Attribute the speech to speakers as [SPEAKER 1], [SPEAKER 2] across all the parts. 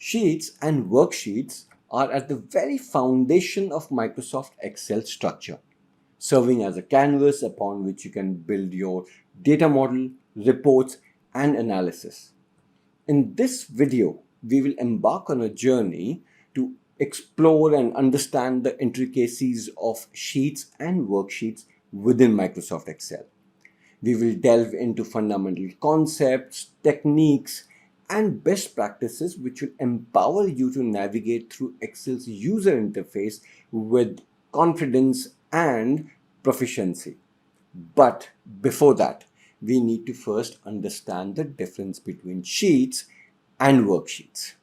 [SPEAKER 1] Sheets and worksheets are at the very foundation of Microsoft Excel structure, serving as a canvas upon which you can build your data model, reports, and analysis. In this video, we will embark on a journey to explore and understand the intricacies of sheets and worksheets within Microsoft Excel. We will delve into fundamental concepts, techniques, and best practices which will empower you to navigate through Excel's user interface with confidence and proficiency. But before that, we need to first understand the difference between sheets and worksheets.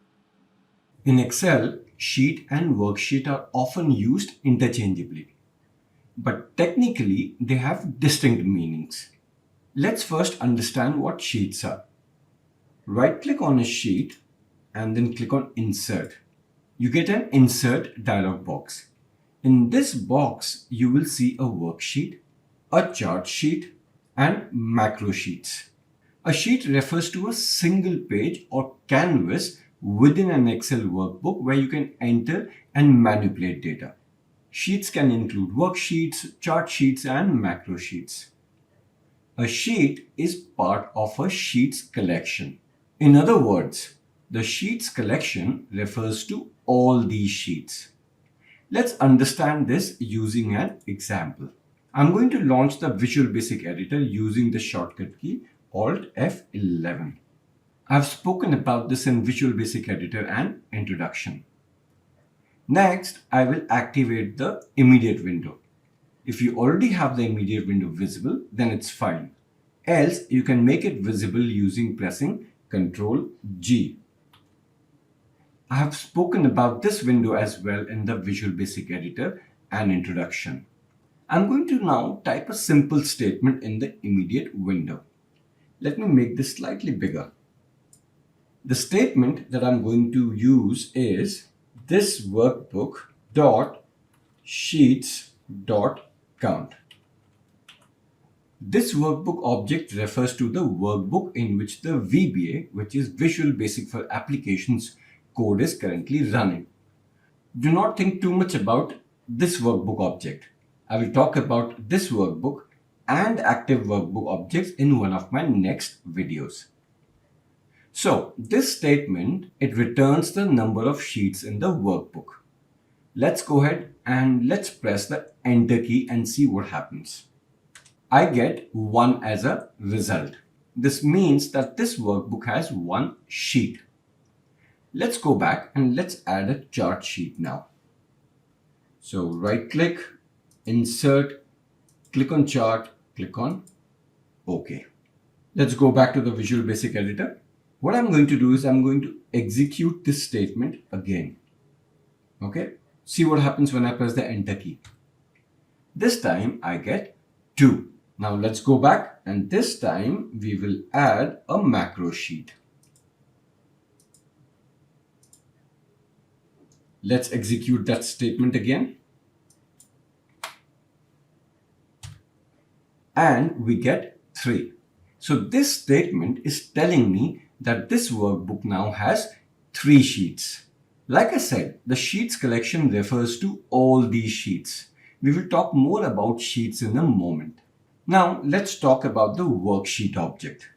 [SPEAKER 1] In Excel, sheet and worksheet are often used interchangeably, but technically they have distinct meanings. Let's first understand what sheets are. Right-click on a sheet and then click on Insert. You get an Insert dialog box. In this box, you will see a worksheet, a chart sheet, and macro sheets. A sheet refers to a single page or canvas within an Excel workbook where you can enter and manipulate data. Sheets can include worksheets, chart sheets, and macro sheets. A sheet is part of a sheets collection. In other words, the sheets collection refers to all these sheets. Let's understand this using an example. I'm going to launch the Visual Basic Editor using the shortcut key Alt F11. I've spoken about this in Visual Basic Editor and Introduction. Next, I will activate the immediate window. If you already have the immediate window visible, then it's fine. Else, you can make it visible using pressing Ctrl G. I have spoken about this window as well in the Visual Basic Editor and Introduction. I'm going to now type a simple statement in the immediate window. Let me make this slightly bigger. The statement that I'm going to use is this workbook dot sheets dot count. This workbook object refers to the workbook in which the VBA, which is Visual Basic for Applications, code is currently running. Do not think too much about this workbook object. I will talk about this workbook and active workbook objects in one of my next videos. So this statement, it returns the number of sheets in the workbook. Let's go ahead and let's press the enter key and see what happens. I get 1 as a result. This means that this workbook has 1 sheet. Let's go back and let's add a chart sheet now. So right click, insert, click on chart, click on OK. Let's go back to the Visual Basic Editor. What I'm going to do is I'm going to execute this statement again. Okay, see what happens when I press the enter key. This time I get 2. Now let's go back and this time we will add a macro sheet. Let's execute that statement again. And we get 3. So this statement is telling me that this workbook now has 3 sheets. Like I said, the sheets collection refers to all these sheets. We will talk more about sheets in a moment. Now let's talk about the worksheet object.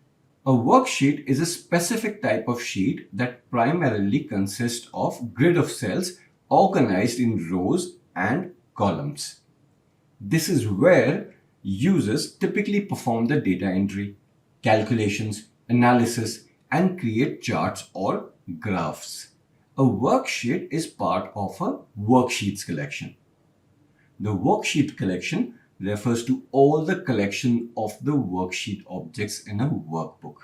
[SPEAKER 1] A worksheet is a specific type of sheet that primarily consists of grid of cells organized in rows and columns. This is where users typically perform the data entry, calculations, analysis, and create charts or graphs. A worksheet is part of a worksheets collection. The worksheet collection refers to all the collection of the worksheet objects in a workbook.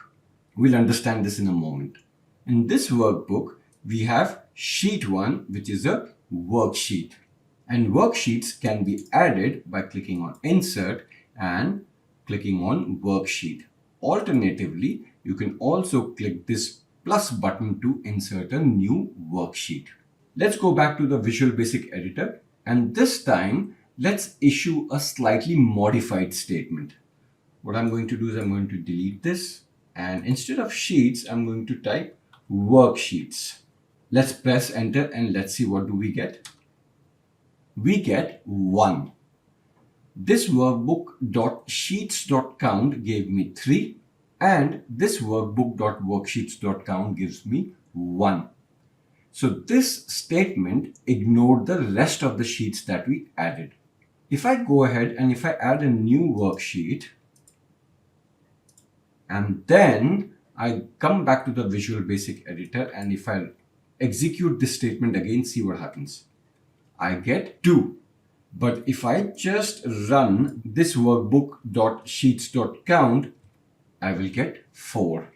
[SPEAKER 1] We'll understand this in a moment. In this workbook, we have sheet 1, which is a worksheet. And worksheets can be added by clicking on Insert and clicking on Worksheet. Alternatively, you can also click this plus button to insert a new worksheet. Let's go back to the Visual Basic Editor, and this time let's issue a slightly modified statement. What I'm going to do is I'm going to delete this, and instead of sheets, I'm going to type worksheets. Let's press enter and let's see what do we get. We get 1. This workbook.sheets.count gave me 3 and this workbook.worksheets.count gives me 1. So this statement ignored the rest of the sheets that we added. If I go ahead and if I add a new worksheet and then I come back to the Visual Basic editor and if I execute this statement again, see what happens. I get 2. But if I just run this workbook.sheets.count, I will get 4.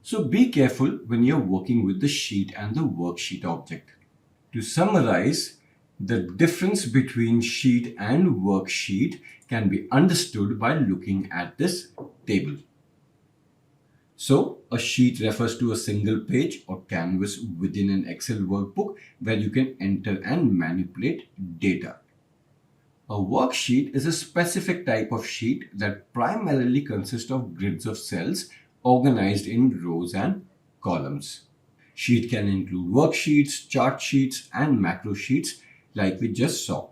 [SPEAKER 1] So be careful when you're working with the sheet and the worksheet object. To summarize, the difference between sheet and worksheet can be understood by looking at this table. So, a sheet refers to a single page or canvas within an Excel workbook where you can enter and manipulate data. A worksheet is a specific type of sheet that primarily consists of grids of cells organized in rows and columns. Sheet can include worksheets, chart sheets, and macro sheets like we just saw.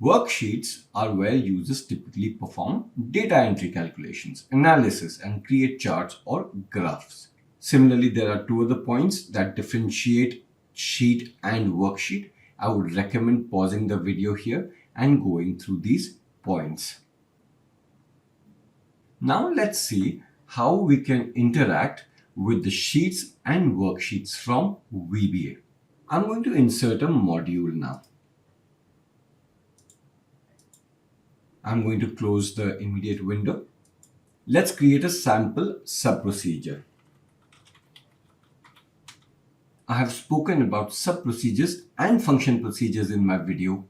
[SPEAKER 1] Worksheets are where users typically perform data entry calculations, analysis, and create charts or graphs. Similarly, there are 2 other points that differentiate sheet and worksheet. I would recommend pausing the video here and going through these points. Now let's see how we can interact with the sheets and worksheets from VBA. I'm going to insert a module now. I'm going to close the immediate window. Let's create a sample sub-procedure. I have spoken about sub-procedures and function procedures in my video.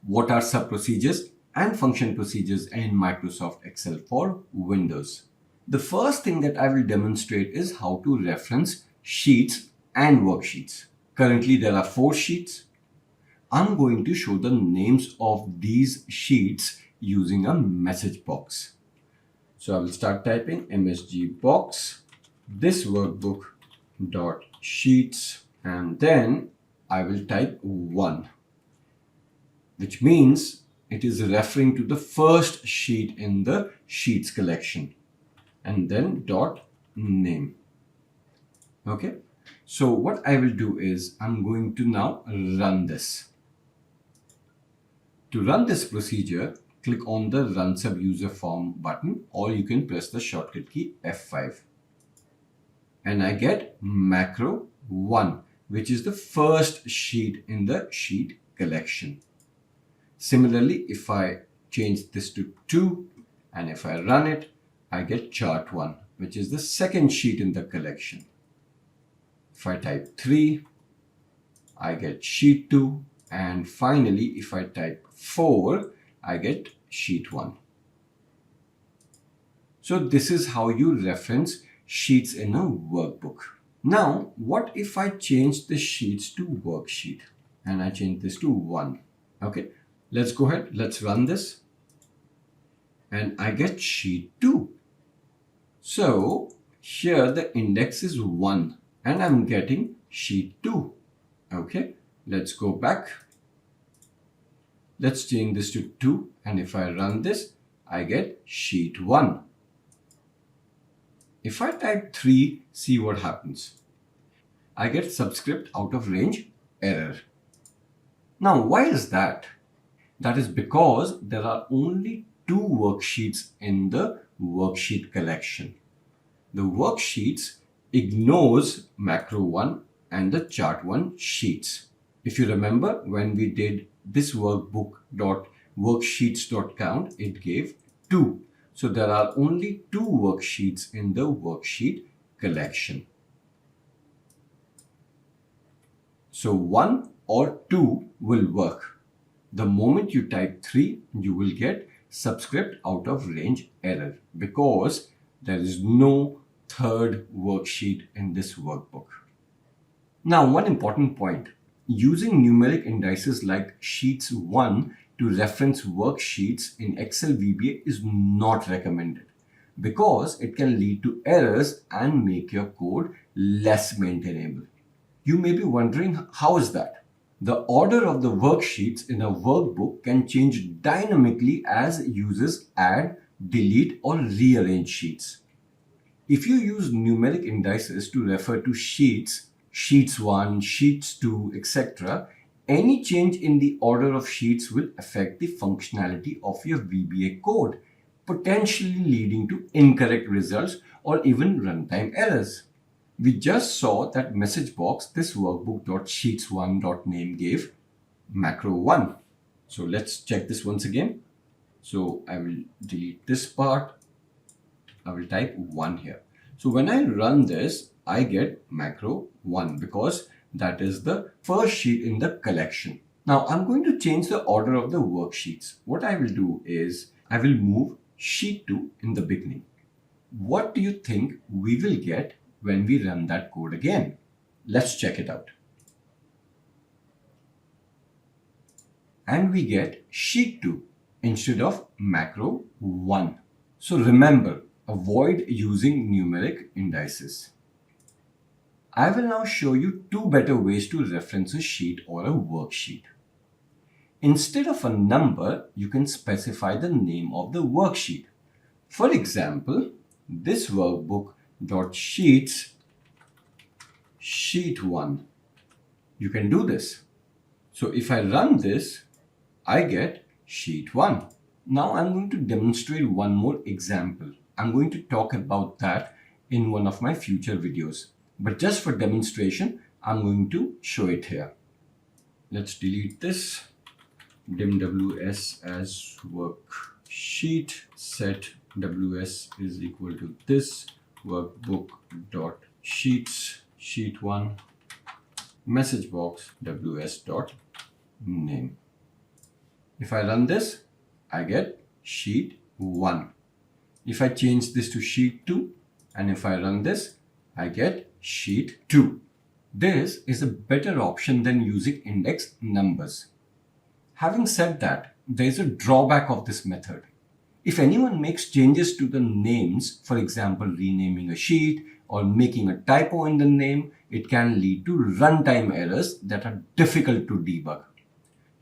[SPEAKER 1] What are sub-procedures and function procedures in Microsoft Excel for Windows? The first thing that I will demonstrate is how to reference sheets and worksheets. Currently, there are 4 sheets. I'm going to show the names of these sheets using a message box. So I will start typing MSG box, this workbook dot sheets, and then I will type 1, which means it is referring to the first sheet in the sheets collection, and then dot name. Okay, so what I will do is I'm going to now run this. To run this procedure, click on the Run Sub User Form button, or you can press the shortcut key F5. And I get macro 1, which is the first sheet in the sheet collection. Similarly, if I change this to 2 and if I run it, I get chart 1, which is the second sheet in the collection. If I type 3, I get sheet 2. And finally, if I type 4, I get sheet 1. So this is how you reference sheets in a workbook. Now, what if I change the sheets to worksheet and I change this to 1? Okay, let's go ahead. Let's run this. And I get sheet 2. So here the index is 1 and I'm getting sheet 2. Okay, let's go back. Let's change this to 2 and if I run this, I get sheet 1. If I type 3, see what happens. I get subscript out of range error. Now, why is that? That is because there are only 2 worksheets in the worksheet collection. The worksheets ignores macro 1 and the chart 1 sheets. If you remember, when we did this workbook.worksheets.count, it gave 2. So there are only 2 worksheets in the worksheet collection. So 1 or 2 will work. The moment you type 3, you will get subscript out of range error because there is no third worksheet in this workbook. Now, one important point. Using numeric indices like Sheets 1 to reference worksheets in Excel VBA is not recommended because it can lead to errors and make your code less maintainable. You may be wondering, how is that? The order of the worksheets in a workbook can change dynamically as users add, delete, or rearrange sheets. If you use numeric indices to refer to sheets, sheets 1, sheets 2, etc., any change in the order of sheets will affect the functionality of your VBA code, potentially leading to incorrect results or even runtime errors. We just saw that message box this workbook.sheets1.name gave macro 1. So let's check this once again. So I will delete this part. I will type 1 here. So when I run this, I get macro 1 because that is the first sheet in the collection. Now I'm going to change the order of the worksheets. What I will do is I will move sheet 2 in the beginning. What do you think we will get when we run that code again? Let's check it out. And we get sheet 2 instead of macro 1. So remember, avoid using numeric indices. I will now show you two better ways to reference a sheet or a worksheet. Instead of a number, you can specify the name of the worksheet. For example, this workbook.sheets sheet 1. You can do this. So if I run this, I get sheet 1. Now I'm going to demonstrate one more example. I'm going to talk about that in one of my future videos. But just for demonstration, I'm going to show it here. Let's delete this. Dim ws as worksheet, set ws is equal to this workbook.sheets sheet 1 message box ws.name. If I run this, I get sheet 1. If I change this to sheet 2 and if I run this, I get sheet 2. This is a better option than using index numbers. Having said that, there is a drawback of this method. If anyone makes changes to the names, for example, renaming a sheet or making a typo in the name, it can lead to runtime errors that are difficult to debug.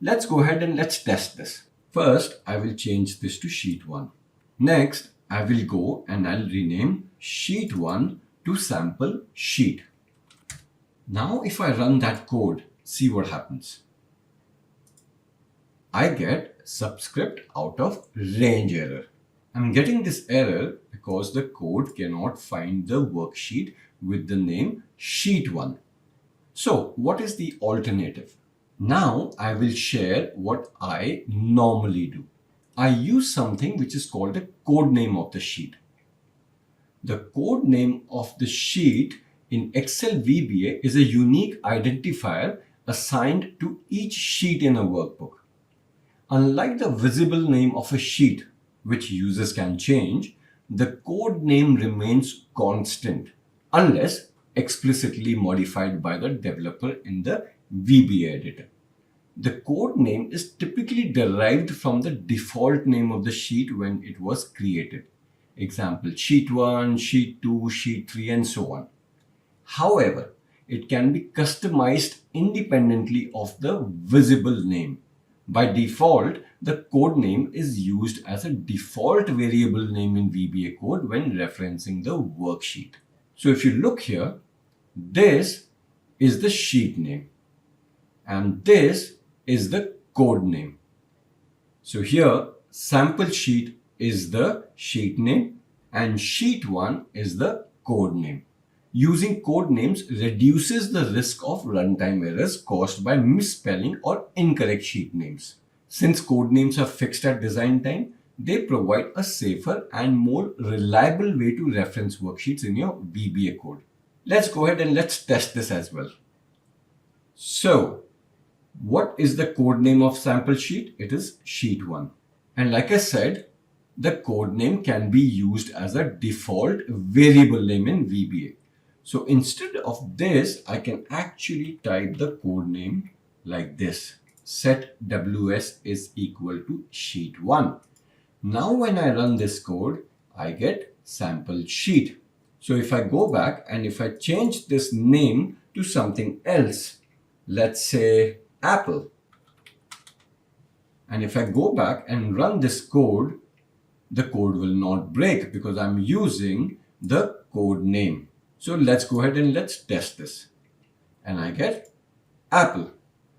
[SPEAKER 1] Let's go ahead and let's test this. First, I will change this to sheet 1. Next, I will go and I'll rename sheet 1 to sample sheet. Now, if I run that code, see what happens. I get subscript out of range error. I'm getting this error because the code cannot find the worksheet with the name sheet 1. So what is the alternative? Now I will share what I normally do. I use something which is called a code name of the sheet. The code name of the sheet in Excel VBA is a unique identifier assigned to each sheet in a workbook. Unlike the visible name of a sheet, which users can change, the code name remains constant unless explicitly modified by the developer in the VBA editor. The code name is typically derived from the default name of the sheet when it was created. Example, sheet 1, sheet 2, sheet 3, and so on. However, it can be customized independently of the visible name. By default, the code name is used as a default variable name in VBA code when referencing the worksheet. So if you look here, this is the sheet name and this is the code name. So here, sample sheet is the sheet name and sheet 1 is the code name. Using code names reduces the risk of runtime errors caused by misspelling or incorrect sheet names. Since code names are fixed at design time, they provide a safer and more reliable way to reference worksheets in your VBA code. Let's go ahead and let's test this as well. So, what is the code name of sample sheet? It is sheet 1. And like I said, the code name can be used as a default variable name in VBA. So instead of this, I can actually type the code name like this. Set ws is equal to sheet 1. Now when I run this code, I get sample sheet. So if I go back and if I change this name to something else. Let's say Apple. And if I go back and run this code, the code will not break because I'm using the code name. So let's go ahead and let's test this. And I get Apple.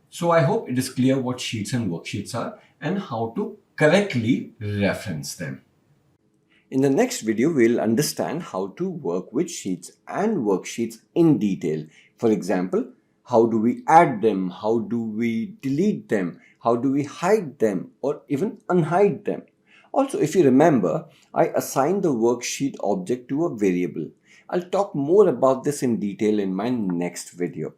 [SPEAKER 1] So I hope it is clear what sheets and worksheets are and how to correctly reference them. In the next video, we'll understand how to work with sheets and worksheets in detail. For example, how do we add them? How do we delete them? How do we hide them or even unhide them? Also, if you remember, I assigned the worksheet object to a variable. I'll talk more about this in detail in my next video.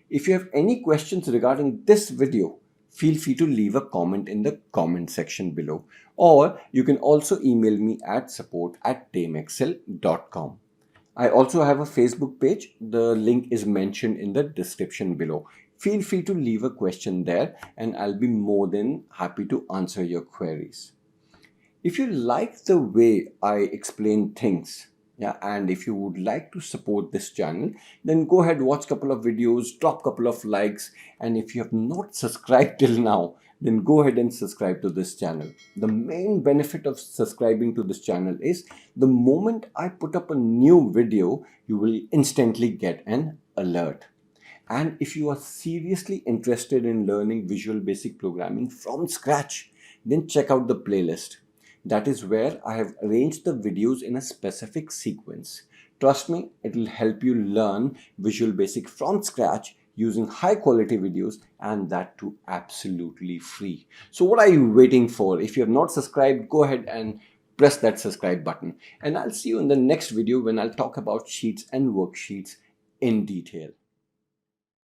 [SPEAKER 1] If you have any questions regarding this video, feel free to leave a comment in the comment section below, or you can also email me at support@tamexcel.com. I also have a Facebook page. The link is mentioned in the description below. Feel free to leave a question there and I'll be more than happy to answer your queries. If you like the way I explain things, and if you would like to support this channel, then go ahead, watch a couple of videos, drop a couple of likes, and if you have not subscribed till now, then go ahead and subscribe to this channel. The main benefit of subscribing to this channel is the moment I put up a new video, you will instantly get an alert. And if you are seriously interested in learning Visual Basic Programming from scratch, then check out the playlist. That is where I have arranged the videos in a specific sequence. Trust me, it will help you learn Visual Basic from scratch using high quality videos, and that too absolutely free. So what are you waiting for? If you have not subscribed, go ahead and press that subscribe button. And I'll see you in the next video when I'll talk about sheets and worksheets in detail.